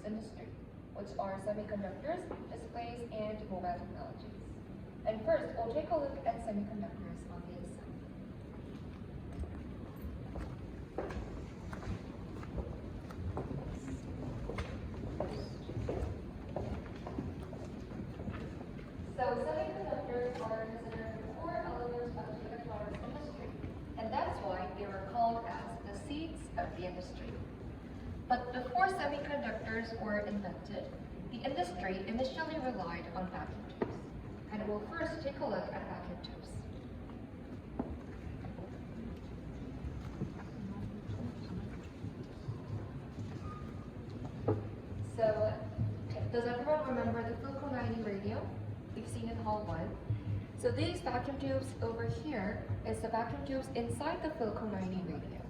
electronics industry, which are semiconductors, displays, and mobile technologies. And first, we'll take a look at semiconductors on the inside. So semiconductors are considered the core element of the electronics industry, and that's why they were called as the seeds of the industry. But before semiconductors were invented, the industry initially relied on vacuum tubes. And we'll first take a look at vacuum tubes. So, does everyone remember the Philco 90 radio? We've seen in Hall 1. So these vacuum tubes over here is the vacuum tubes inside the Philco 90 radio.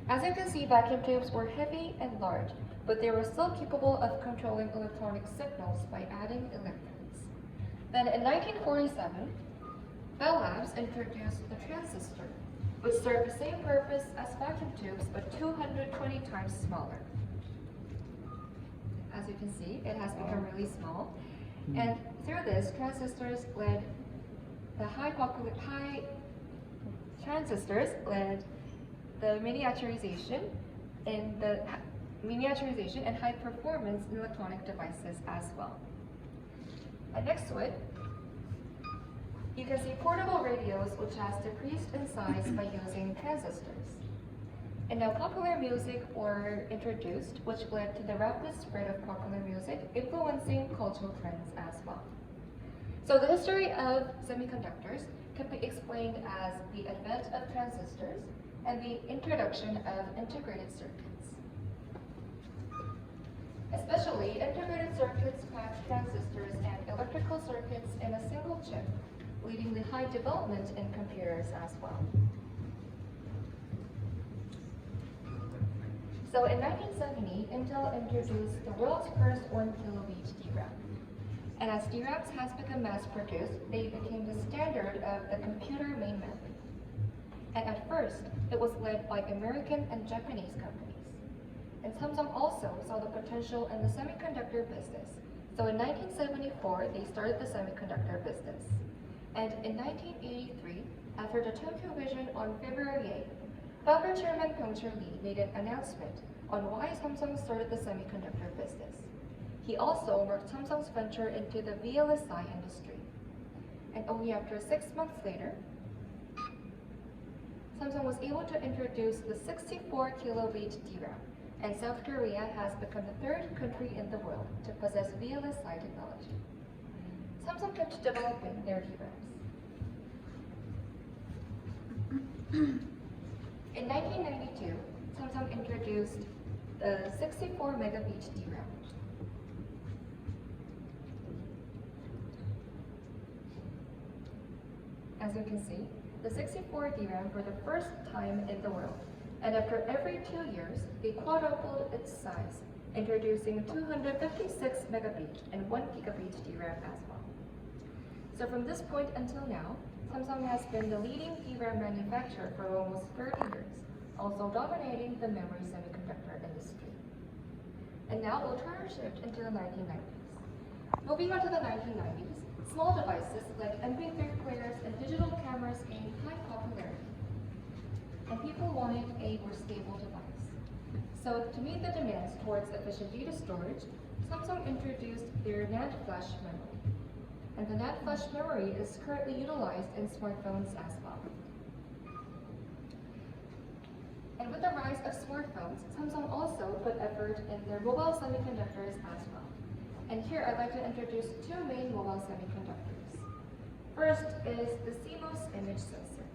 As you can see, vacuum tubes were heavy and large, but they were still capable of controlling electronic signals by adding electrodes. Then in 1947, Bell Labs introduced the transistor, which served the same purpose as vacuum tubes, but 220 times smaller. As you can see, it has become really small. And through this, transistors led the miniaturization and high performance in electronic devices as well. And next to it, you can see portable radios, which has decreased in size by using transistors. And now popular music were introduced, which led to the rapid spread of popular music, influencing cultural trends as well. So the history of semiconductors can be explained as the advent of transistors and the introduction of integrated circuits. Especially, integrated circuits packed transistors and electrical circuits in a single chip, leading to high development in computers as well. So in 1970, Intel introduced the world's first 1 kilobit DRAM. And as DRAMs has become mass-produced, they became the standard of the computer main memory. And at first, it was led by American and Japanese companies. And Samsung also saw the potential in the semiconductor business. So in 1974, they started the semiconductor business. And in 1983, after the Tokyo Vision on February 8th, founder Chairman Pyeongchul Lee made an announcement on why Samsung started the semiconductor business. He also worked Samsung's venture into the VLSI industry. And only after 6 months later, Samsung was able to introduce the 64 kilobit DRAM, and South Korea has become the 3rd country in the world to possess VLSI technology. Samsung kept developing their DRAMs. In 1992, Samsung introduced the 64 megabit DRAM. As you can see, the 64 DRAM for the first time in the world, and after every 2 years, they quadrupled its size, introducing 256 megabit and 1 gigabit DRAM as well. So from this point until now, Samsung has been the leading DRAM manufacturer for almost 30 years, also dominating the memory semiconductor industry. And now we'll turn our shift into the 1990s. Moving on to the 1990s, small devices like MP3 players and digital cameras gained high popularity, and people wanted a more stable device. So to meet the demands towards efficient data storage, Samsung introduced their NAND flash memory. And the NAND flash memory is currently utilized in smartphones as well. And with the rise of smartphones, Samsung also put effort in their mobile semiconductors as well. And here I'd like to introduce 2 main mobile semiconductors. First is the CMOS image sensor.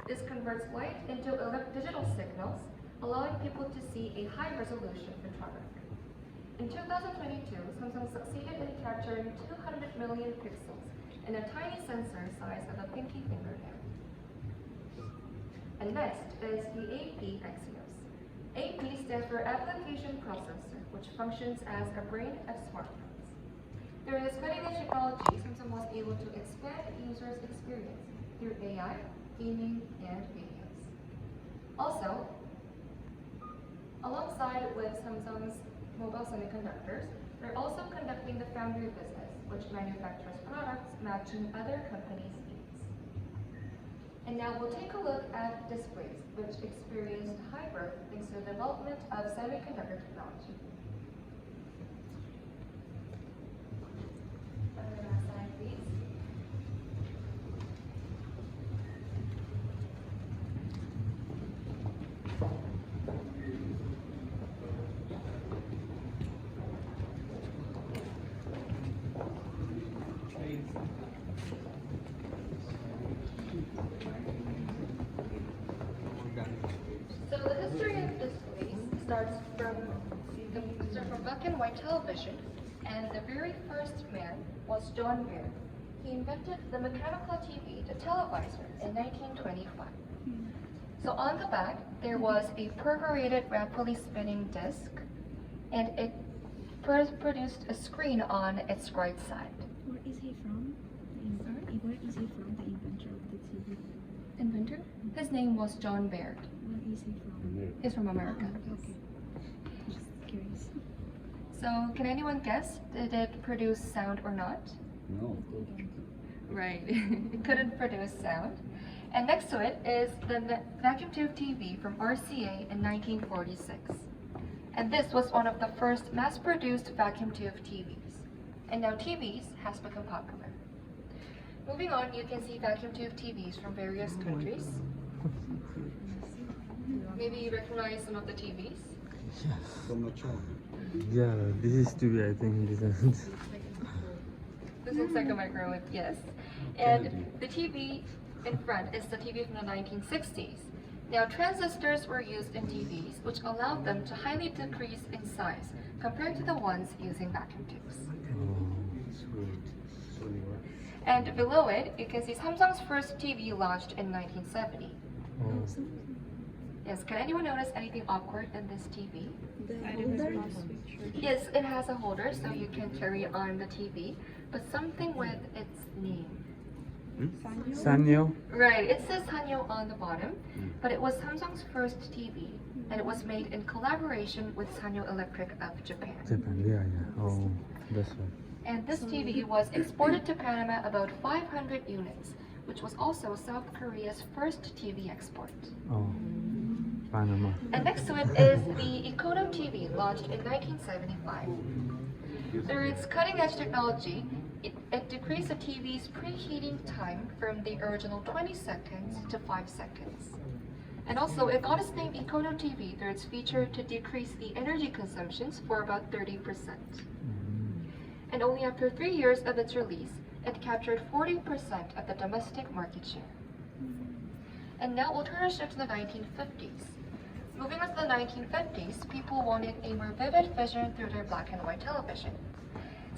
This converts light into digital signals, allowing people to see a high-resolution photography. In 2022, Samsung succeeded in capturing 200 million pixels in a tiny sensor size of a pinky fingernail. And next is the AP Exynos. AP stands for Application Processor, which functions as a brain of smartphones. Through this cutting-edge technology, Samsung was able to expand users' experience through AI, gaming, and videos. Also, alongside with Samsung's mobile semiconductors, they're also conducting the foundry business, which manufactures products matching other companies' needs. And now we'll take a look at displays, which experienced high growth thanks to the development of semiconductor technology. Slide, please. So the history of displays starts from black and white television, and the very first man was John Baird. He invented the mechanical TV, the televisor, in 1925. So on the back, there was a perforated rapidly spinning disc, and it produced a screen on its right side. Where is he from? Where is he from, the inventor of the TV? Inventor? His name was John Baird. Where is he from? He's from America. Okay. Just curious. So can anyone guess, did it produce sound or not? No. Right, it couldn't produce sound. And next to it is the vacuum tube TV from RCA in 1946. And this was one of the first mass-produced vacuum tube TVs. And now TVs has become popular. Moving on, you can see vacuum tube TVs from various countries. Maybe you recognize some of the TVs? From the chart. Yeah, this is to be, I think, this is. This looks like a microwave, yes. And the TV in front is the TV from the 1960s. Now, transistors were used in TVs, which allowed them to highly decrease in size compared to the ones using vacuum tubes. And below it, you can see Samsung's first TV launched in 1970. Yes, can anyone notice anything awkward in this TV? Yes, it has a holder so you can carry on the TV, but something with its name. Sanyo? Right, it says Sanyo on the bottom, but it was Samsung's first TV, and it was made in collaboration with Sanyo Electric of Japan. Japan, yeah. Oh, that's right. And this TV was exported to Panama about 500 units, which was also South Korea's first TV export. Oh, Panama. And next to it is the Econo TV, launched in 1975. Through its cutting-edge technology, it decreased the TV's preheating time from the original 20 seconds to 5 seconds. And also, it got its name Econo TV through its feature to decrease the energy consumptions for about 30%. And only after 3 years of its release, it captured 40% of the domestic market share. And now we'll turn our shift to the 1950s. Moving on to the 1950s, people wanted a more vivid vision through their black and white television.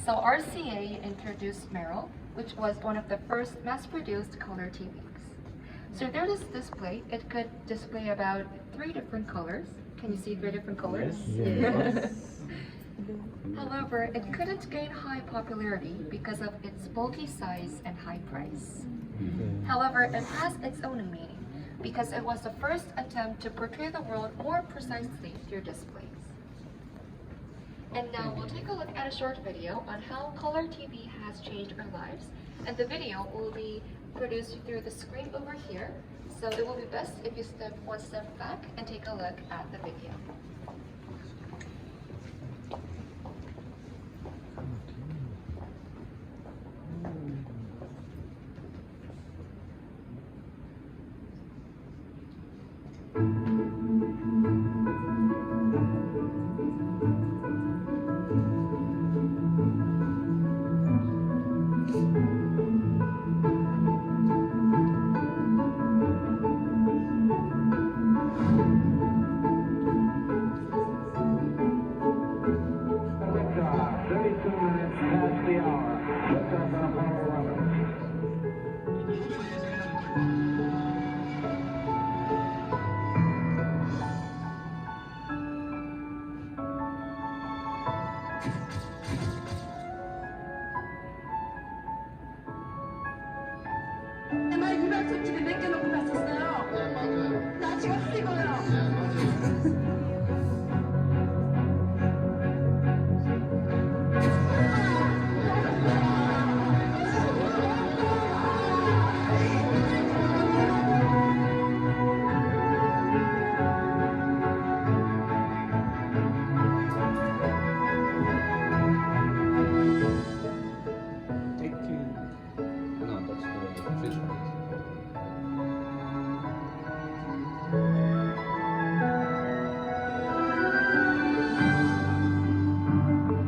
So RCA introduced Merrill, which was one of the first mass-produced color TVs. So through this display, it could display about 3 different colors. Can you see 3 different colors? Yes. However, it couldn't gain high popularity because of its bulky size and high price. However, it has its own meaning because it was the first attempt to portray the world more precisely through displays. And now we'll take a look at a short video on how color TV has changed our lives, and the video will be produced through the screen over here, so it will be best if you step one step back and take a look at the video.